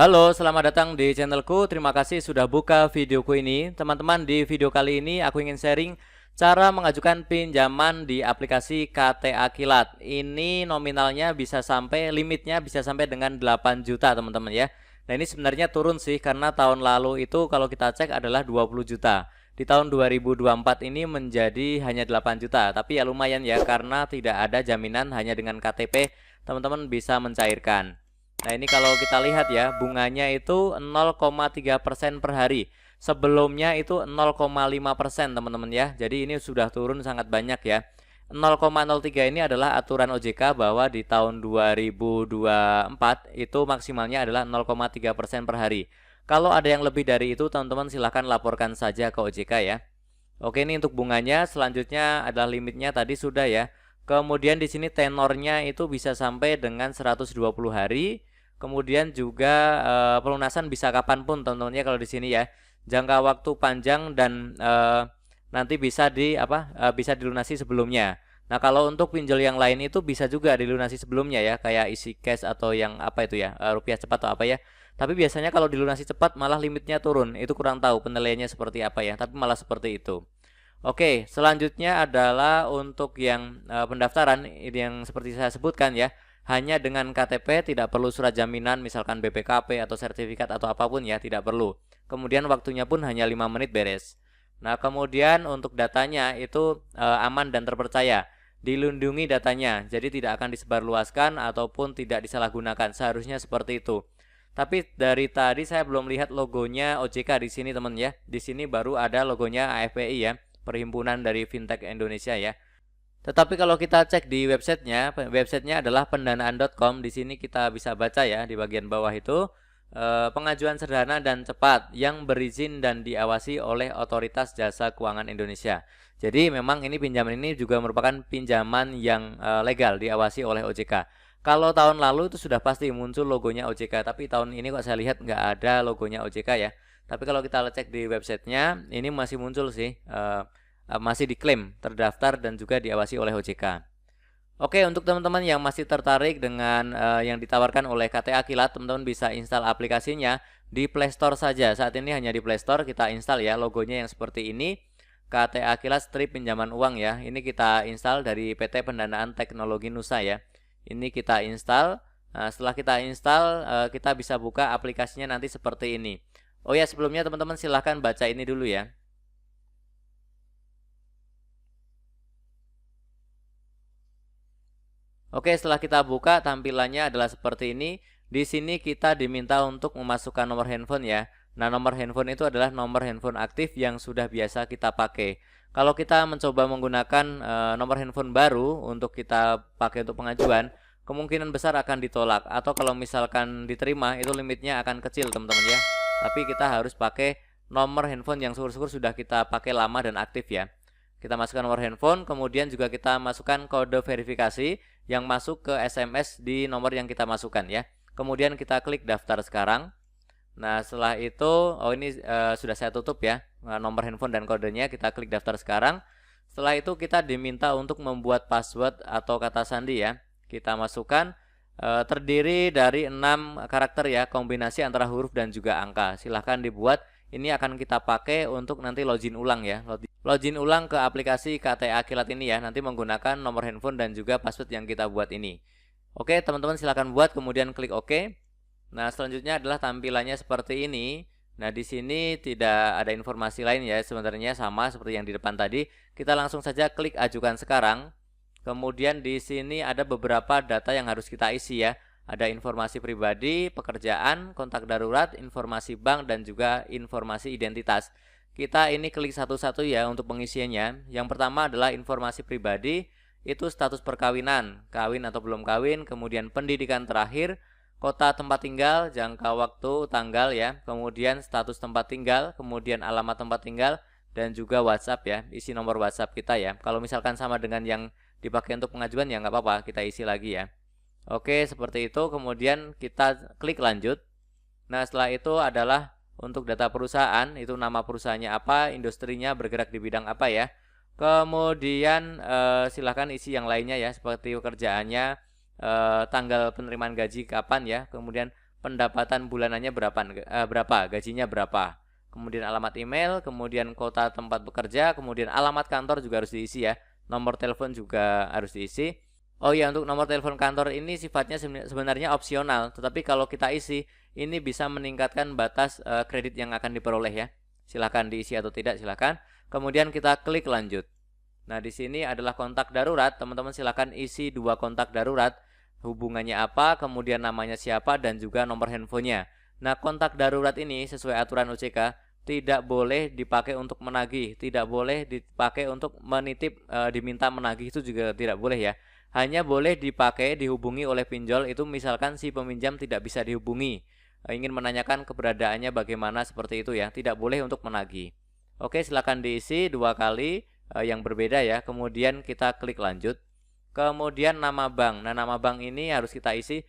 Halo, selamat datang di channelku. Terima kasih sudah buka videoku ini. Teman-teman, di video kali ini aku ingin sharing cara mengajukan pinjaman di aplikasi KTA Kilat. Ini nominalnya bisa sampai, limitnya bisa sampai dengan 8 juta teman-teman ya. Nah ini sebenarnya turun sih, karena tahun lalu itu kalau kita cek adalah 20 juta. Di tahun 2024 ini menjadi hanya 8 juta. Tapi ya lumayan ya, karena tidak ada jaminan, hanya dengan KTP teman-teman bisa mencairkan. Nah ini kalau kita lihat ya, bunganya itu 0,3% per hari. Sebelumnya itu 0,5% teman-teman ya. Jadi ini sudah turun sangat banyak ya. 0,03 ini adalah aturan OJK bahwa di tahun 2024 itu maksimalnya adalah 0,3% per hari. Kalau ada yang lebih dari itu teman-teman silahkan laporkan saja ke OJK ya. Oke, ini untuk bunganya. Selanjutnya adalah limitnya tadi sudah ya. Kemudian di sini tenornya itu bisa sampai dengan 120 hari. Kemudian juga pelunasan bisa kapanpun teman-teman ya kalau di sini ya. Jangka waktu panjang dan nanti bisa bisa dilunasi sebelumnya. Nah, kalau untuk pinjol yang lain itu bisa juga dilunasi sebelumnya ya, kayak isi cash atau yang apa itu ya, rupiah cepat atau apa ya. Tapi biasanya kalau dilunasi cepat malah limitnya turun. Itu kurang tahu penilaiannya seperti apa ya, tapi malah seperti itu. Oke, selanjutnya adalah untuk yang pendaftaran yang seperti saya sebutkan ya, hanya dengan KTP, tidak perlu surat jaminan misalkan BPKP atau sertifikat atau apapun ya, tidak perlu. Kemudian waktunya pun hanya 5 menit beres. Nah, kemudian untuk datanya itu aman dan terpercaya. Dilindungi datanya, jadi tidak akan disebarluaskan ataupun tidak disalahgunakan. Seharusnya seperti itu. Tapi dari tadi saya belum lihat logonya OJK di sini teman ya. Di sini baru ada logonya AFPI ya, Perhimpunan dari Fintech Indonesia ya. Tetapi kalau kita cek di websitenya adalah pendanaan.com. Di sini kita bisa baca ya di bagian bawah itu pengajuan sederhana dan cepat yang berizin dan diawasi oleh Otoritas Jasa Keuangan Indonesia. Jadi memang ini pinjaman ini juga merupakan pinjaman yang legal, diawasi oleh OJK. Kalau tahun lalu itu sudah pasti muncul logonya OJK, tapi tahun ini kok saya lihat nggak ada logonya OJK ya. Tapi kalau kita cek di websitenya, ini masih muncul sih. Masih diklaim terdaftar dan juga diawasi oleh OJK. Oke, untuk teman-teman yang masih tertarik dengan yang ditawarkan oleh KTA Kilat, teman-teman bisa install aplikasinya di Play Store saja. Saat ini hanya di Play Store kita install ya, logonya yang seperti ini. KTA Kilat Strip Pinjaman Uang ya. Ini kita install dari PT Pendanaan Teknologi Nusa ya. Ini kita install. Nah, setelah kita install, kita bisa buka aplikasinya nanti seperti ini. Oh ya, sebelumnya teman-teman silahkan baca ini dulu ya. Oke, setelah kita buka tampilannya adalah seperti ini. Di sini kita diminta untuk memasukkan nomor handphone ya. Nah, nomor handphone itu adalah nomor handphone aktif yang sudah biasa kita pakai. Kalau kita mencoba menggunakan nomor handphone baru untuk kita pakai untuk pengajuan, kemungkinan besar akan ditolak, atau kalau misalkan diterima itu limitnya akan kecil teman-teman ya. Tapi kita harus pakai nomor handphone yang syukur-syukur sudah kita pakai lama dan aktif ya. Kita masukkan nomor handphone, kemudian juga kita masukkan kode verifikasi yang masuk ke SMS di nomor yang kita masukkan ya. Kemudian kita klik daftar sekarang. Nah, setelah itu ini sudah saya tutup ya, nomor handphone dan kodenya. Kita klik daftar sekarang. Setelah itu kita diminta untuk membuat password atau kata sandi ya. Kita masukkan terdiri dari 6 karakter ya, kombinasi antara huruf dan juga angka. Silahkan dibuat. Ini akan kita pakai untuk nanti login ulang ya. Login ulang ke aplikasi KTA Kilat ini ya, nanti menggunakan nomor handphone dan juga password yang kita buat ini. Oke, teman-teman silahkan buat, kemudian klik OK. Nah, selanjutnya adalah tampilannya seperti ini. Nah, di sini tidak ada informasi lain ya, sebenarnya sama seperti yang di depan tadi. Kita langsung saja klik ajukan sekarang. Kemudian di sini ada beberapa data yang harus kita isi ya. Ada informasi pribadi, pekerjaan, kontak darurat, informasi bank, dan juga informasi identitas. Kita ini klik satu-satu ya untuk pengisiannya. Yang pertama adalah informasi pribadi, itu status perkawinan, kawin atau belum kawin, kemudian pendidikan terakhir, kota tempat tinggal, jangka waktu, tanggal ya, kemudian status tempat tinggal, kemudian alamat tempat tinggal, dan juga WhatsApp ya, isi nomor WhatsApp kita ya. Kalau misalkan sama dengan yang dipakai untuk pengajuan ya nggak apa-apa, kita isi lagi ya. Oke, seperti itu. Kemudian kita klik lanjut. Nah, setelah itu adalah untuk data perusahaan, itu nama perusahaannya apa, industrinya bergerak di bidang apa ya. Kemudian silahkan isi yang lainnya ya, seperti pekerjaannya, tanggal penerimaan gaji kapan ya, kemudian pendapatan bulanannya berapa, gajinya berapa. Kemudian alamat email, kemudian kota tempat bekerja, kemudian alamat kantor juga harus diisi ya. Nomor telepon juga harus diisi. Oh ya, untuk nomor telepon kantor ini sifatnya sebenarnya opsional, tetapi kalau kita isi ini bisa meningkatkan batas kredit yang akan diperoleh ya. Silahkan diisi atau tidak, silahkan. Kemudian kita klik lanjut. Nah, di sini adalah kontak darurat. Teman-teman silahkan isi 2 kontak darurat. Hubungannya apa, kemudian namanya siapa, dan juga nomor handphonenya. Nah, kontak darurat ini sesuai aturan OJK tidak boleh dipakai untuk menagih, tidak boleh dipakai untuk menitip, diminta menagih itu juga tidak boleh ya. Hanya boleh dipakai dihubungi oleh pinjol itu misalkan si peminjam tidak bisa dihubungi, ingin menanyakan keberadaannya bagaimana seperti itu ya, tidak boleh untuk menagih. Oke, silakan diisi 2 kali yang berbeda ya. Kemudian kita klik lanjut. Kemudian nama bank. Nah, nama bank ini harus kita isi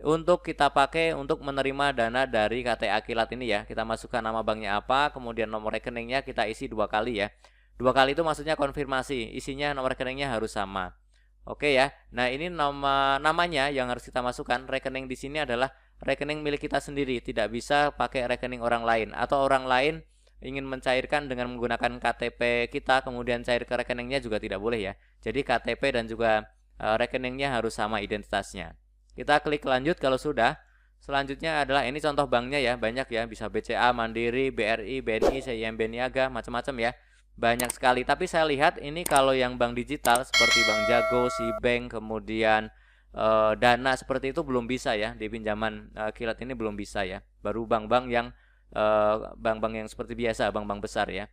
untuk kita pakai untuk menerima dana dari KTA Kilat ini ya. Kita masukkan nama banknya apa, kemudian nomor rekeningnya kita isi 2 kali ya. 2 kali itu maksudnya konfirmasi, isinya nomor rekeningnya harus sama. Oke ya. Nah, ini namanya yang harus kita masukkan. Rekening di sini adalah rekening milik kita sendiri, tidak bisa pakai rekening orang lain, atau orang lain ingin mencairkan dengan menggunakan KTP kita kemudian cair ke rekeningnya juga tidak boleh ya. Jadi KTP dan juga rekeningnya harus sama identitasnya. Kita klik lanjut kalau sudah. Selanjutnya adalah ini contoh banknya ya, banyak ya, bisa BCA, Mandiri, BRI, BNI, CIMB Niaga, macam-macam ya. Banyak sekali, tapi saya lihat ini kalau yang bank digital seperti Bank Jago, Sibank, kemudian Dana seperti itu belum bisa ya, di pinjaman Kilat ini belum bisa ya. Baru bank-bank yang bank-bank yang seperti biasa, bank-bank besar ya.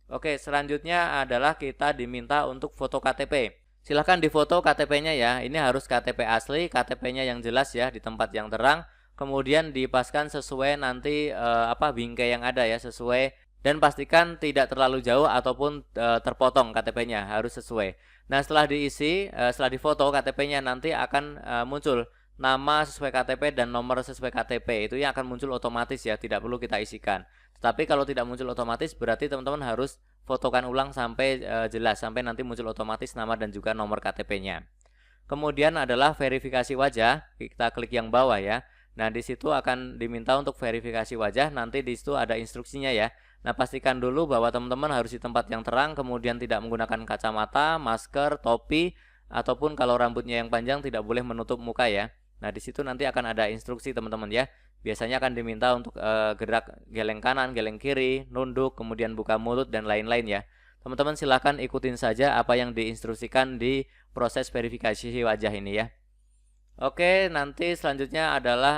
Oke, selanjutnya adalah kita diminta untuk foto KTP. Silahkan difoto KTP-nya ya. Ini harus KTP asli, KTP-nya yang jelas ya, di tempat yang terang. Kemudian dipaskan sesuai nanti bingkai yang ada ya, sesuai, dan pastikan tidak terlalu jauh ataupun terpotong KTP-nya, harus sesuai. Nah, setelah diisi, setelah difoto KTP-nya nanti akan muncul nama sesuai KTP dan nomor sesuai KTP. Itu yang akan muncul otomatis ya, tidak perlu kita isikan. Tapi kalau tidak muncul otomatis berarti teman-teman harus fotokan ulang sampai jelas, sampai nanti muncul otomatis nama dan juga nomor KTP-nya. Kemudian adalah verifikasi wajah. Kita klik yang bawah ya. Nah, di situ akan diminta untuk verifikasi wajah. Nanti di situ ada instruksinya ya. Nah, pastikan dulu bahwa teman-teman harus di tempat yang terang, kemudian tidak menggunakan kacamata, masker, topi, ataupun kalau rambutnya yang panjang tidak boleh menutup muka ya. Nah, di situ nanti akan ada instruksi teman-teman ya. Biasanya akan diminta untuk gerak geleng kanan, geleng kiri, nunduk, kemudian buka mulut dan lain-lain ya. Teman-teman silahkan ikutin saja apa yang diinstruksikan di proses verifikasi wajah ini ya. Oke, nanti selanjutnya adalah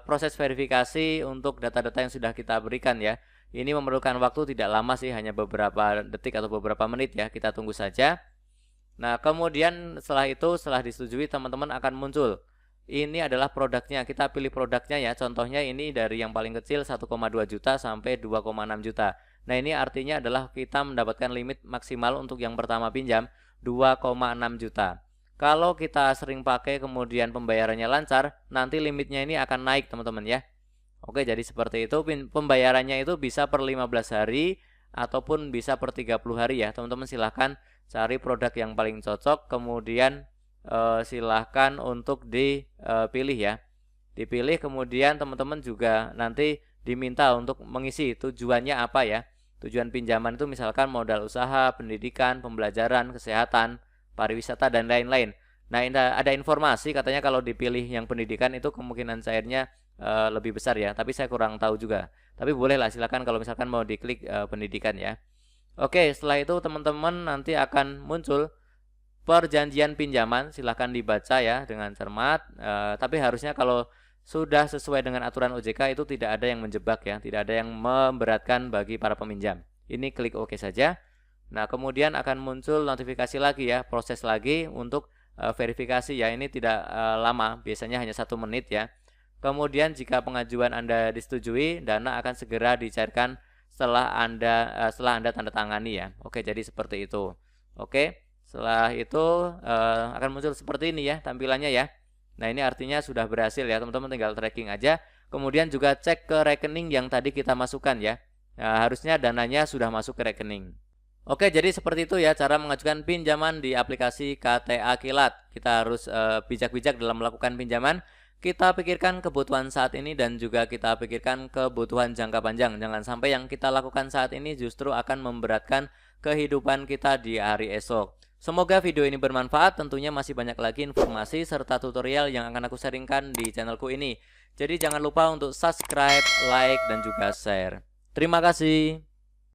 proses verifikasi untuk data-data yang sudah kita berikan ya. Ini memerlukan waktu tidak lama sih, hanya beberapa detik atau beberapa menit ya. Kita tunggu saja. Nah, kemudian setelah itu, setelah disetujui, teman-teman akan muncul. Ini adalah produknya, kita pilih produknya ya. Contohnya ini dari yang paling kecil 1,2 juta sampai 2,6 juta. Nah, ini artinya adalah kita mendapatkan limit maksimal untuk yang pertama pinjam 2,6 juta. Kalau kita sering pakai kemudian pembayarannya lancar, nanti limitnya ini akan naik teman-teman ya. Oke, jadi seperti itu. Pembayarannya itu bisa per 15 hari ataupun bisa per 30 hari ya. Teman-teman silahkan cari produk yang paling cocok, kemudian silahkan untuk dipilih ya. Dipilih, kemudian teman-teman juga nanti diminta untuk mengisi tujuannya apa ya. Tujuan pinjaman itu misalkan modal usaha, pendidikan, pembelajaran, kesehatan, pariwisata, dan lain-lain. Nah, ada informasi katanya kalau dipilih yang pendidikan itu kemungkinan cairnya lebih besar ya, tapi saya kurang tahu juga. Tapi bolehlah, silakan kalau misalkan mau diklik pendidikan ya. Oke, setelah itu teman-teman nanti akan muncul perjanjian pinjaman. Silahkan dibaca ya dengan cermat. Tapi harusnya kalau sudah sesuai dengan aturan OJK itu tidak ada yang menjebak ya, tidak ada yang memberatkan bagi para peminjam. Ini klik OK saja. Nah, kemudian akan muncul notifikasi lagi ya, proses lagi untuk verifikasi ya. Ini tidak lama, biasanya hanya 1 menit ya. Kemudian jika pengajuan Anda disetujui, dana akan segera dicairkan setelah Anda tanda tangani ya. Oke, jadi seperti itu. Oke, setelah itu akan muncul seperti ini ya tampilannya ya. Nah, ini artinya sudah berhasil ya, teman-teman tinggal tracking aja. Kemudian juga cek ke rekening yang tadi kita masukkan ya. Nah, harusnya dananya sudah masuk ke rekening. Oke, jadi seperti itu ya cara mengajukan pinjaman di aplikasi KTA Kilat. Kita harus bijak-bijak dalam melakukan pinjaman. kita pikirkan kebutuhan saat ini dan juga kita pikirkan kebutuhan jangka panjang. Jangan sampai yang kita lakukan saat ini justru akan memberatkan kehidupan kita di hari esok. Semoga video ini bermanfaat. Tentunya masih banyak lagi informasi serta tutorial yang akan aku sharingkan di channelku ini. Jadi jangan lupa untuk subscribe, like, dan juga share. Terima kasih.